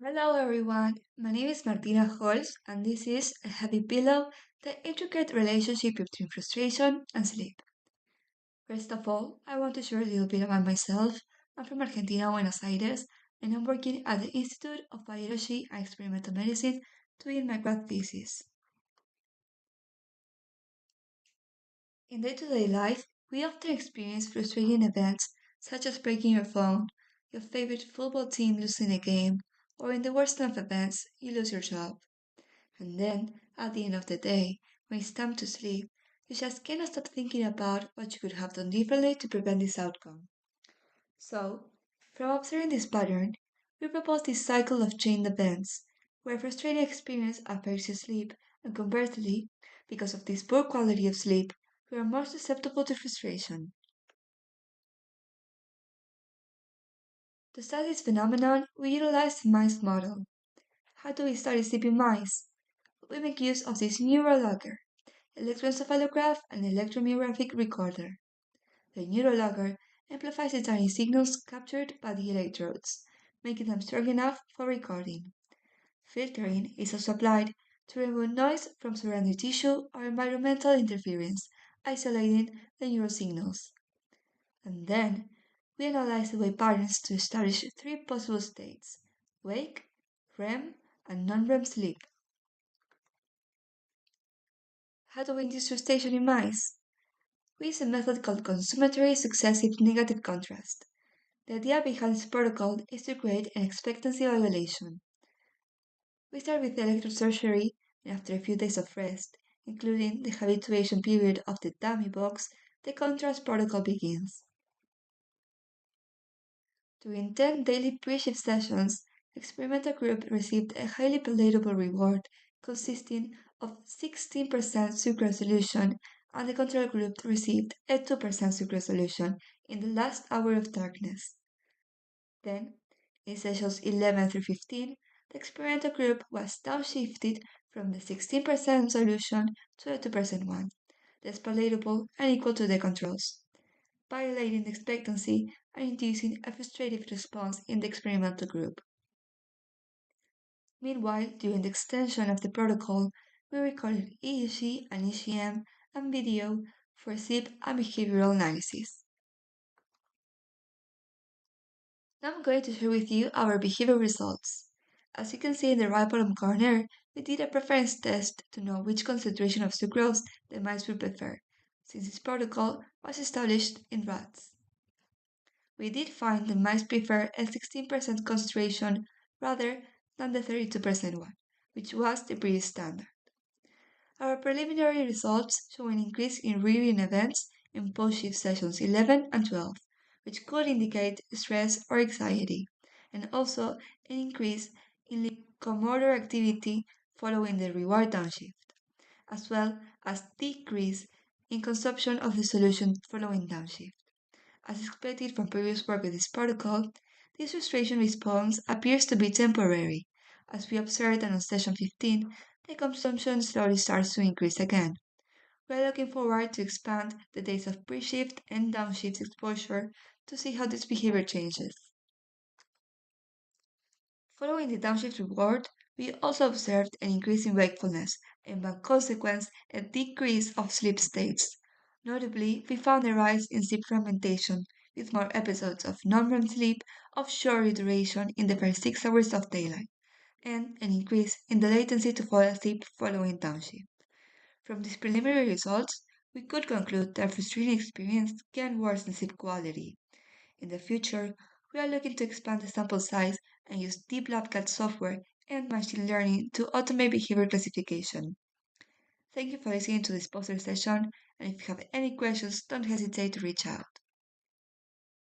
Hello everyone, my name is Martina Holz and this is A Heavy Pillow, the intricate relationship between frustration and sleep. First of all, I want to share a little bit about myself. I'm from Argentina, Buenos Aires, and I'm working at the Institute of Biology and Experimental Medicine doing my grad thesis. In day-to-day life, we often experience frustrating events such as breaking your phone, your favorite football team losing a game, or in the worst of events, you lose your job. And then, at the end of the day, when it's time to sleep, you just cannot stop thinking about what you could have done differently to prevent this outcome. So, from observing this pattern, we propose this cycle of chain events, where frustrating experience affects your sleep, and conversely, because of this poor quality of sleep, we are more susceptible to frustration. To study this phenomenon, we utilize the mice model. How do we study sleep in mice? We make use of this neurologger, electroencephalograph, and electromyographic recorder. The neurologger amplifies the tiny signals captured by the electrodes, making them strong enough for recording. Filtering is also applied to remove noise from surrounding tissue or environmental interference, isolating the neural signals. And then, we analyze the wave patterns to establish three possible states: wake, REM, and non-REM sleep. How do we induce frustration in mice? We use a method called consummatory successive negative contrast. The idea behind this protocol is to create an expectancy violation. We start with electrosurgery, and after a few days of rest, including the habituation period of the dummy box, the contrast protocol begins. During 10 daily pre-shift sessions, the experimental group received a highly palatable reward consisting of 16% sucrose solution, and the control group received a 2% sucrose solution in the last hour of darkness. Then, in sessions 11 through 15, the experimental group was downshifted from the 16% solution to a 2% one, less palatable and equal to the controls, violating the expectancy and inducing a frustrative response in the experimental group. Meanwhile, during the extension of the protocol, we recorded EEG and ECM and video for sleep and behavioral analysis. Now I'm going to share with you our behavior results. As you can see in the right bottom corner, we did a preference test to know which concentration of sucrose the mice would prefer, since this protocol was established in rats. We did find the mice prefer a 16% concentration rather than the 32% one, which was the previous standard. Our preliminary results show an increase in reading events in post-shift sessions 11 and 12, which could indicate stress or anxiety, and also an increase in locomotor activity following the reward downshift, as well as decrease in consumption of the solution following downshift. As expected from previous work with this protocol, this frustration response appears to be temporary. As we observed on session 15, the consumption slowly starts to increase again. We are looking forward to expand the days of pre-shift and downshift exposure to see how this behavior changes. Following the downshift reward, we also observed an increase in wakefulness and by consequence a decrease of sleep states. Notably, we found a rise in sleep fragmentation, with more episodes of non-REM sleep of shorter duration in the first 6 hours of daylight, and an increase in the latency to fall asleep following downshift. From these preliminary results, we could conclude that frustrating experience can worsen sleep quality. In the future, we are looking to expand the sample size and use deep LabCAT software and machine learning to automate behavior classification. Thank you for listening to this poster session, and if you have any questions, don't hesitate to reach out.